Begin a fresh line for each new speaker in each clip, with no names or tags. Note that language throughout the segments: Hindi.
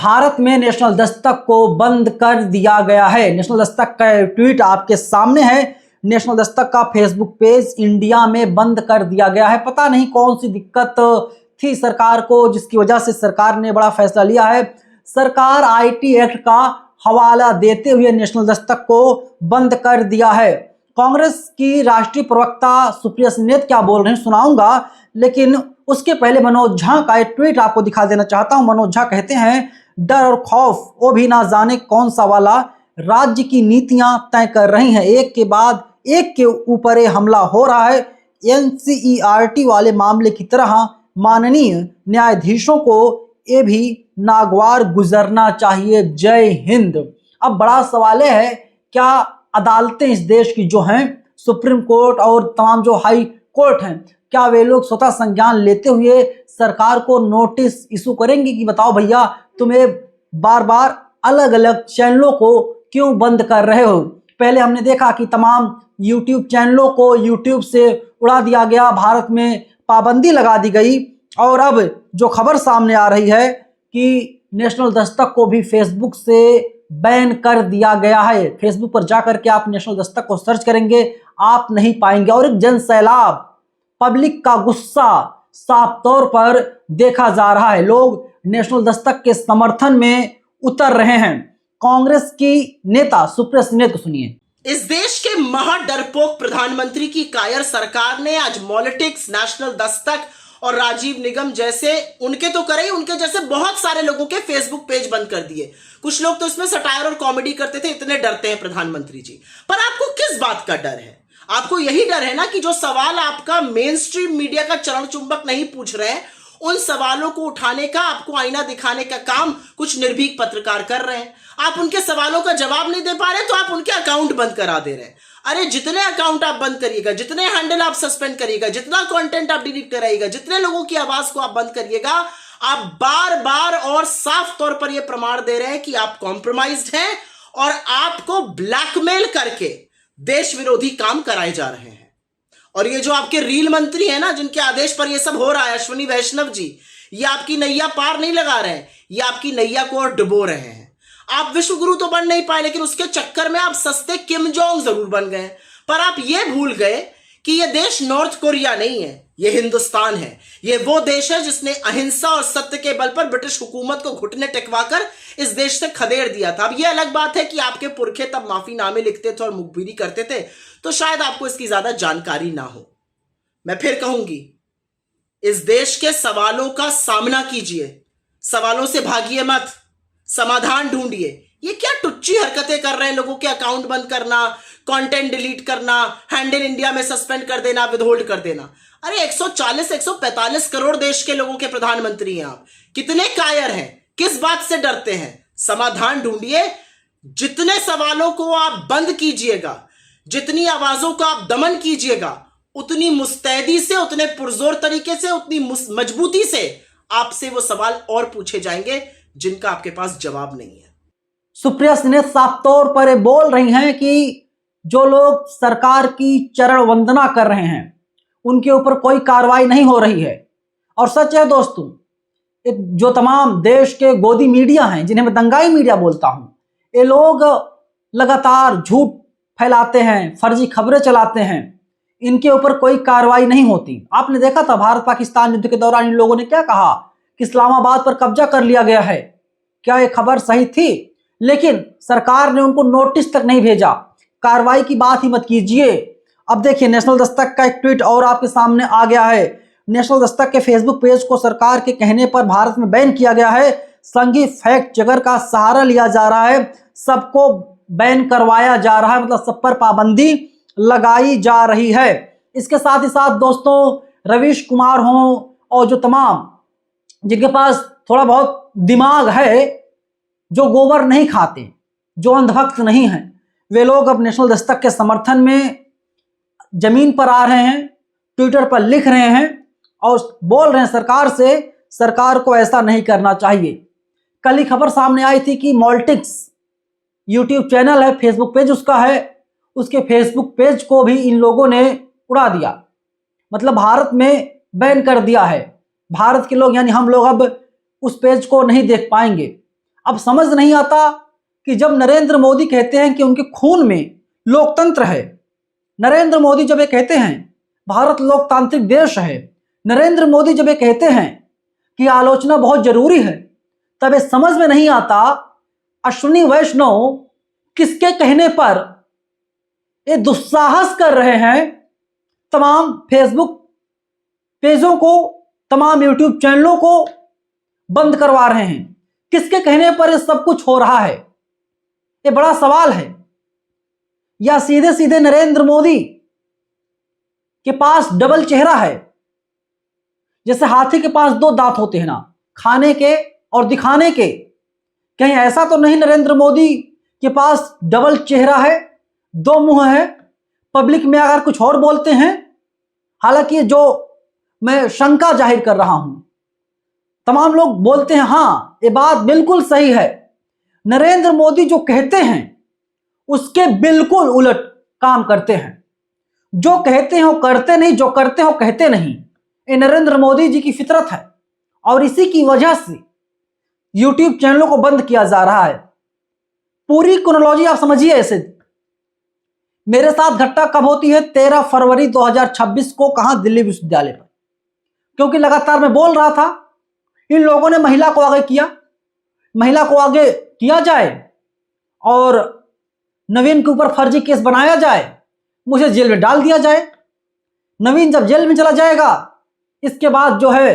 भारत में नेशनल दस्तक को बंद कर दिया गया है। नेशनल दस्तक का ट्वीट आपके सामने है। नेशनल दस्तक का फेसबुक पेज इंडिया में बंद कर दिया गया है। पता नहीं कौन सी दिक्कत थी सरकार को जिसकी वजह से सरकार ने बड़ा फैसला लिया है। सरकार आईटी एक्ट का हवाला देते हुए नेशनल दस्तक को बंद कर दिया है। कांग्रेस की राष्ट्रीय प्रवक्ता सुप्रिया सिन्हा क्या बोल रहे हैं सुनाऊंगा, लेकिन उसके पहले मनोज झा का एक ट्वीट आपको दिखा देना चाहता हूं। मनोज झा कहते हैं, डर और खौफ वो भी ना जाने कौन सा वाला, राज्य की नीतियां तय कर रही हैं, एक के बाद एक के ऊपर ये हमला हो रहा है। एनसीईआरटी वाले मामले की तरह माननीय न्यायाधीशों को ये भी नागवार गुजरना चाहिए। जय हिंद। अब बड़ा सवाल है, क्या अदालतें इस देश की जो हैं, सुप्रीम कोर्ट और तमाम जो हाई कोर्ट हैं, क्या वे लोग स्वतः संज्ञान लेते हुए सरकार को नोटिस इशू करेंगे कि बताओ भैया तुम्हें बार बार अलग अलग चैनलों को क्यों बंद कर रहे हो। पहले हमने देखा कि तमाम यूट्यूब चैनलों को यूट्यूब से उड़ा दिया गया, भारत में पाबंदी लगा दी गई, और अब जो खबर सामने आ रही है कि नेशनल दस्तक को भी फेसबुक से बैन कर दिया गया है। फेसबुक पर जाकर के आप नेशनल दस्तक को सर्च करेंगे, आप नहीं पाएंगे। और एक जन सैलाब, पब्लिक का गुस्सा साफ तौर पर देखा जा रहा है। लोग नेशनल दस्तक के समर्थन में उतर रहे हैं। कांग्रेस की नेता सुप्रिया सिन्हा को सुनिए।
इस देश के महाडरपोक प्रधानमंत्री की कायर सरकार ने आज पॉलिटिक्स, नेशनल दस्तक और राजीव निगम जैसे, उनके तो करे ही, उनके जैसे बहुत सारे लोगों के फेसबुक पेज बंद कर दिए। कुछ लोग तो इसमें सटायर और कॉमेडी करते थे, इतने डरते हैं प्रधानमंत्री जी। पर आपको किस बात का डर है? आपको यही डर है ना कि जो सवाल आपका मेन स्ट्रीम मीडिया का चरण चुंबक नहीं पूछ रहे हैं, उन सवालों को उठाने का, आपको आईना दिखाने का काम कुछ निर्भीक पत्रकार कर रहे हैं। आप उनके सवालों का जवाब नहीं दे पा रहे तो आप उनके अकाउंट बंद करा दे रहे हैं। अरे जितने अकाउंट आप बंद करिएगा, जितने हैंडल आप सस्पेंड करिएगा, जितना कंटेंट आप डिलीट कराइएगा, जितने लोगों की आवाज को आप बंद करिएगा, आप बार बार और साफ तौर पर यह प्रमाण दे रहे हैं कि आप कॉम्प्रोमाइज्ड हैं और आपको ब्लैकमेल करके देश विरोधी काम कराए जा रहे हैं। और ये जो आपके रील मंत्री हैं ना, जिनके आदेश पर ये सब हो रहा है, अश्विनी वैष्णव जी, ये आपकी नैया पार नहीं लगा रहे हैं, ये आपकी नैया को और डुबो रहे हैं। आप विश्व गुरु तो बन नहीं पाए, लेकिन उसके चक्कर में आप सस्ते किम जोंग जरूर बन गए। पर आप ये भूल गए कि ये देश नॉर्थ कोरिया नहीं है, ये हिंदुस्तान है। ये वो देश है जिसने अहिंसा और सत्य के बल पर ब्रिटिश हुकूमत को घुटने टेकवाकर इस देश से खदेड़ दिया था। अब ये अलग बात है कि आपके पुरखे तब माफीनामे लिखते थे और मुखबिरी करते थे, तो शायद आपको इसकी ज्यादा जानकारी ना हो। मैं फिर कहूंगी, इस देश के सवालों का सामना कीजिए, सवालों से भागिए मत, समाधान ढूंढिए। ये क्या टुच्ची हरकतें कर रहे हैं, लोगों के अकाउंट बंद करना, कंटेंट डिलीट करना, हैंडल इंडिया में सस्पेंड कर देना, विदहोल्ड कर देना। अरे 140-145 करोड़ देश के लोगों के प्रधानमंत्री हैं आप, कितने कायर हैं, किस बात से डरते हैं? समाधान ढूंढिए। जितने सवालों को आप बंद कीजिएगा, जितनी आवाजों का आप दमन कीजिएगा, उतनी मुस्तैदी से, उतने पुरजोर तरीके से, उतनी मजबूती से आपसे वो सवाल और पूछे जाएंगे जिनका आपके पास जवाब नहीं है।
सुप्रिया सिन्हा साफ तौर पर बोल रही हैं कि जो लोग सरकार की चरण वंदना कर रहे हैं उनके ऊपर कोई कार्रवाई नहीं हो रही है। और सच है दोस्तों, जो तमाम देश के गोदी मीडिया हैं, जिन्हें मैं दंगाई मीडिया बोलता हूं, ये लोग लगातार झूठ फैलाते हैं, फर्जी खबरें चलाते हैं, इनके ऊपर कोई कार्रवाई नहीं होती। आपने देखा था भारत पाकिस्तान युद्ध के दौरान इन लोगों ने क्या कहा कि इस्लामाबाद पर कब्जा कर लिया गया है। क्या यह खबर सही थी? लेकिन सरकार ने उनको नोटिस तक नहीं भेजा। कार्रवाई की बात ही मत कीजिए। अब देखिए, नेशनल दस्तक का एक ट्वीट और आपके सामने आ गया है। नेशनल दस्तक के फेसबुक पेज को सरकार के कहने पर भारत में बैन किया गया है। संघी फैक्ट चेकर का सहारा लिया जा रहा है, सबको बैन करवाया जा रहा है, मतलब सब पर पाबंदी लगाई जा रही है। इसके साथ ही साथ दोस्तों, रवीश कुमार हों और जो तमाम जिनके पास थोड़ा बहुत दिमाग है, जो गोबर नहीं खाते, जो अंधभक्त नहीं हैं, वे लोग अब नेशनल दस्तक के समर्थन में जमीन पर आ रहे हैं, ट्विटर पर लिख रहे हैं और बोल रहे हैं सरकार से, सरकार को ऐसा नहीं करना चाहिए। कल ही खबर सामने आई थी कि पॉलिटिक्स यूट्यूब चैनल है, फेसबुक पेज उसका है, उसके फेसबुक पेज को भी इन लोगों ने उड़ा दिया, मतलब भारत में बैन कर दिया है। भारत के लोग यानी हम लोग अब उस पेज को नहीं देख पाएंगे। अब समझ नहीं आता कि जब नरेंद्र मोदी कहते हैं कि उनके खून में लोकतंत्र है, नरेंद्र मोदी जब ये कहते हैं भारत लोकतांत्रिक देश है, नरेंद्र मोदी जब ये कहते हैं कि आलोचना बहुत जरूरी है, तब ये समझ में नहीं आता अश्विनी वैष्णव किसके कहने पर ये दुस्साहस कर रहे हैं, तमाम फेसबुक पेजों को, तमाम यूट्यूब चैनलों को बंद करवा रहे हैं। किसके कहने पर ये सब कुछ हो रहा है, ये बड़ा सवाल है। या सीधे सीधे नरेंद्र मोदी के पास डबल चेहरा है, जैसे हाथी के पास दो दांत होते हैं ना, खाने के और दिखाने के। कहीं ऐसा तो नहीं नरेंद्र मोदी के पास डबल चेहरा है, दो मुंह है, पब्लिक में अगर कुछ और बोलते हैं। हालांकि जो मैं शंका जाहिर कर रहा हूं, तमाम लोग बोलते हैं हाँ ये बात बिल्कुल सही है, नरेंद्र मोदी जो कहते हैं उसके बिल्कुल उलट काम करते हैं। जो कहते हैं वो करते नहीं, जो करते हैं वो कहते नहीं। ये नरेंद्र मोदी जी की फितरत है और इसी की वजह से यूट्यूब चैनलों को बंद किया जा रहा है। पूरी क्रोनोलॉजी आप समझिए। ऐसे मेरे साथ घटना कब होती है? 13 फरवरी 2026 को। कहां? दिल्ली विश्वविद्यालय पर। क्योंकि लगातार मैं बोल रहा था इन लोगों ने महिला को आगे किया, महिला को आगे किया जाए और नवीन के ऊपर फर्जी केस बनाया जाए, मुझे जेल में डाल दिया जाए। नवीन जब जेल में चला जाएगा, इसके बाद जो है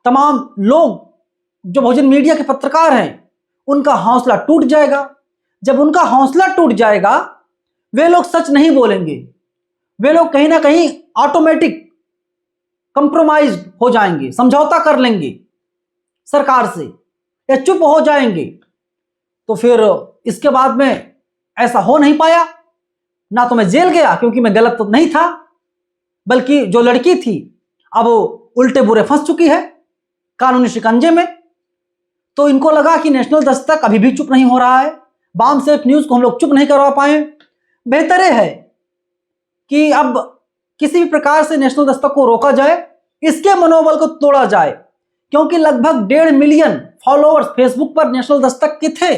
तमाम लोग जो बहुजन मीडिया के पत्रकार हैं उनका हौसला टूट जाएगा। जब उनका हौसला टूट जाएगा, वे लोग सच नहीं बोलेंगे, वे लोग कहीं ना कहीं ऑटोमेटिक कंप्रोमाइज हो जाएंगे, समझौता कर लेंगे सरकार से या चुप हो जाएंगे। तो फिर इसके बाद में ऐसा हो नहीं पाया। ना तो मैं जेल गया क्योंकि मैं गलत तो नहीं था, बल्कि जो लड़की थी अब वो उल्टे बुरे फंस चुकी है कानूनी शिकंजे में। तो इनको लगा कि नेशनल दस्तक अभी भी चुप नहीं हो रहा है, बाम सेफ न्यूज को हम लोग चुप नहीं करवा पाए। बेहतर है कि अब किसी भी प्रकार से नेशनल दस्तक को रोका जाए, इसके मनोबल को तोड़ा जाए। क्योंकि लगभग 1.5 मिलियन फॉलोअर्स फेसबुक पर नेशनल दस्तक के थे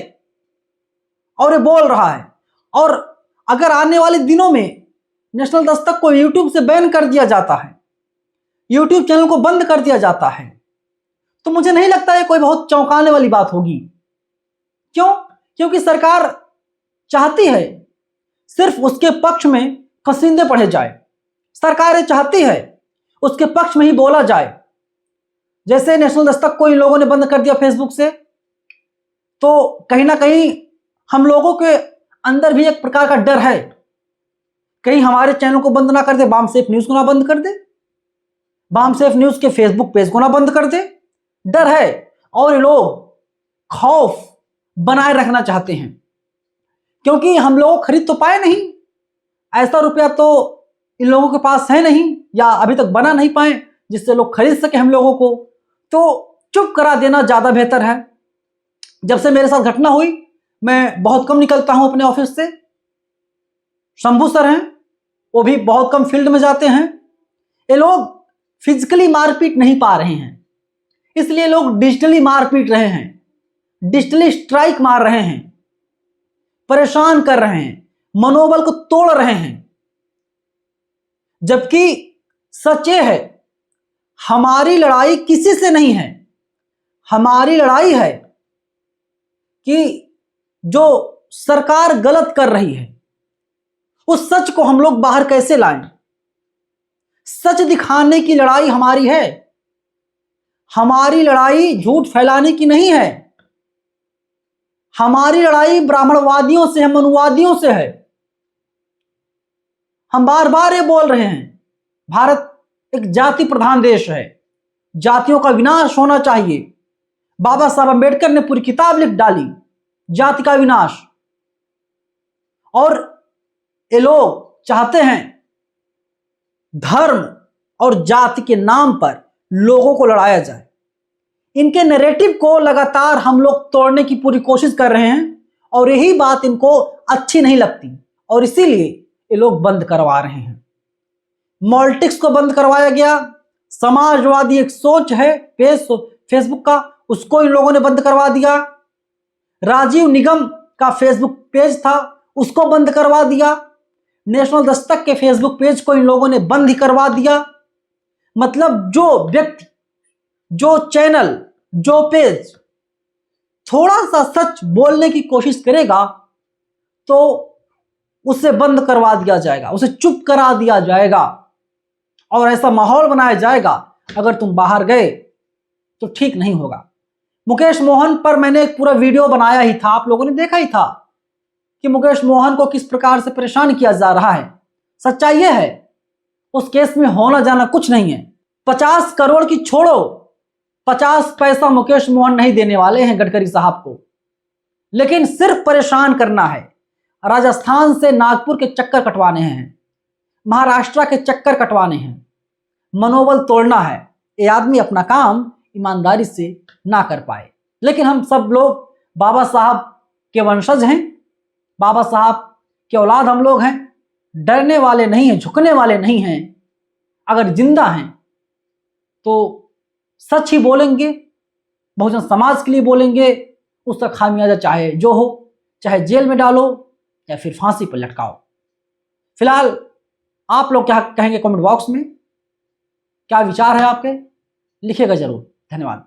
और ये बोल रहा है। और अगर आने वाले दिनों में नेशनल दस्तक को यूट्यूब से बैन कर दिया जाता है, यूट्यूब चैनल को बंद कर दिया जाता है, तो मुझे नहीं लगता ये कोई बहुत चौंकाने वाली बात होगी। क्यों? क्योंकि सरकार चाहती है सिर्फ उसके पक्ष में कसीदे पढ़े जाए। सरकार ये चाहती है उसके पक्ष में ही बोला जाए। जैसे नेशनल दस्तक को इन लोगों ने बंद कर दिया फेसबुक से, तो कहीं ना कहीं हम लोगों के अंदर भी एक प्रकार का डर है, कहीं हमारे चैनल को बंद ना कर दे, बाम सेफ न्यूज को ना बंद कर दे, बाम सेफ न्यूज के फेसबुक पेज को ना बंद कर दे। डर है और ये लोग खौफ बनाए रखना चाहते हैं, क्योंकि हम लोग खरीद तो पाए नहीं, ऐसा रुपया तो इन लोगों के पास है नहीं या अभी तक बना नहीं पाए जिससे लोग खरीद सके हम लोगों को। तो चुप करा देना ज्यादा बेहतर है। जब से मेरे साथ घटना हुई, मैं बहुत कम निकलता हूं अपने ऑफिस से। शंभू सर हैं, वो भी बहुत कम फील्ड में जाते हैं। ये लोग फिजिकली मारपीट नहीं पा रहे हैं, इसलिए लोग डिजिटली मारपीट रहे हैं, डिजिटली स्ट्राइक मार रहे हैं, परेशान कर रहे हैं, मनोबल को तोड़ रहे हैं। जबकि सच ये है हमारी लड़ाई किसी से नहीं है, हमारी लड़ाई है कि जो सरकार गलत कर रही है उस सच को हम लोग बाहर कैसे लाएं। सच दिखाने की लड़ाई हमारी है, हमारी लड़ाई झूठ फैलाने की नहीं है। हमारी लड़ाई ब्राह्मणवादियों से है, मनुवादियों से है। हम बार बार ये बोल रहे हैं भारत एक जाति प्रधान देश है, जातियों का विनाश होना चाहिए। बाबा साहब अंबेडकर ने पूरी किताब लिख डाली, जाति का विनाश। और ये लोग चाहते हैं धर्म और जाति के नाम पर लोगों को लड़ाया जाए। इनके नैरेटिव को लगातार हम लोग तोड़ने की पूरी कोशिश कर रहे हैं और यही बात इनको अच्छी नहीं लगती और इसीलिए ये लोग बंद करवा रहे हैं। मॉलिटिक्स को बंद करवाया गया, समाजवादी एक सोच है पेज फेसबुक का, उसको इन लोगों ने बंद करवा दिया। राजीव निगम का फेसबुक पेज था उसको बंद करवा दिया, नेशनल दस्तक के फेसबुक पेज को इन लोगों ने बंद ही करवा दिया। मतलब जो व्यक्ति, जो चैनल, जो पेज थोड़ा सा सच बोलने की कोशिश करेगा तो उसे बंद करवा दिया जाएगा, उसे चुप करा दिया जाएगा और ऐसा माहौल बनाया जाएगा अगर तुम बाहर गए तो ठीक नहीं होगा। मुकेश मोहन पर मैंने एक पूरा वीडियो बनाया ही था, आप लोगों ने देखा ही था कि मुकेश मोहन को किस प्रकार से परेशान किया जा रहा है। सच्चाई यह है उस केस में होना जाना कुछ नहीं है। 50 करोड़ की छोड़ो, 50 पैसा मुकेश मोहन नहीं देने वाले हैं गडकरी साहब को, लेकिन सिर्फ परेशान करना है। राजस्थान से नागपुर के चक्कर कटवाने हैं, महाराष्ट्र के चक्कर कटवाने हैं, मनोबल तोड़ना है। ये आदमी अपना काम ईमानदारी से ना कर पाए। लेकिन हम सब लोग बाबा साहब के वंशज हैं, बाबा साहब के औलाद हम लोग हैं, डरने वाले नहीं हैं, झुकने वाले नहीं हैं। अगर जिंदा हैं तो सच ही बोलेंगे, बहुजन समाज के लिए बोलेंगे। उसका खामियाजा चाहे जो हो, चाहे जेल में डालो या फिर फांसी पर लटकाओ। फिलहाल आप लोग क्या कहेंगे कमेंट बॉक्स में, क्या विचार है आपके, लिखिएगा जरूर। धन्यवाद।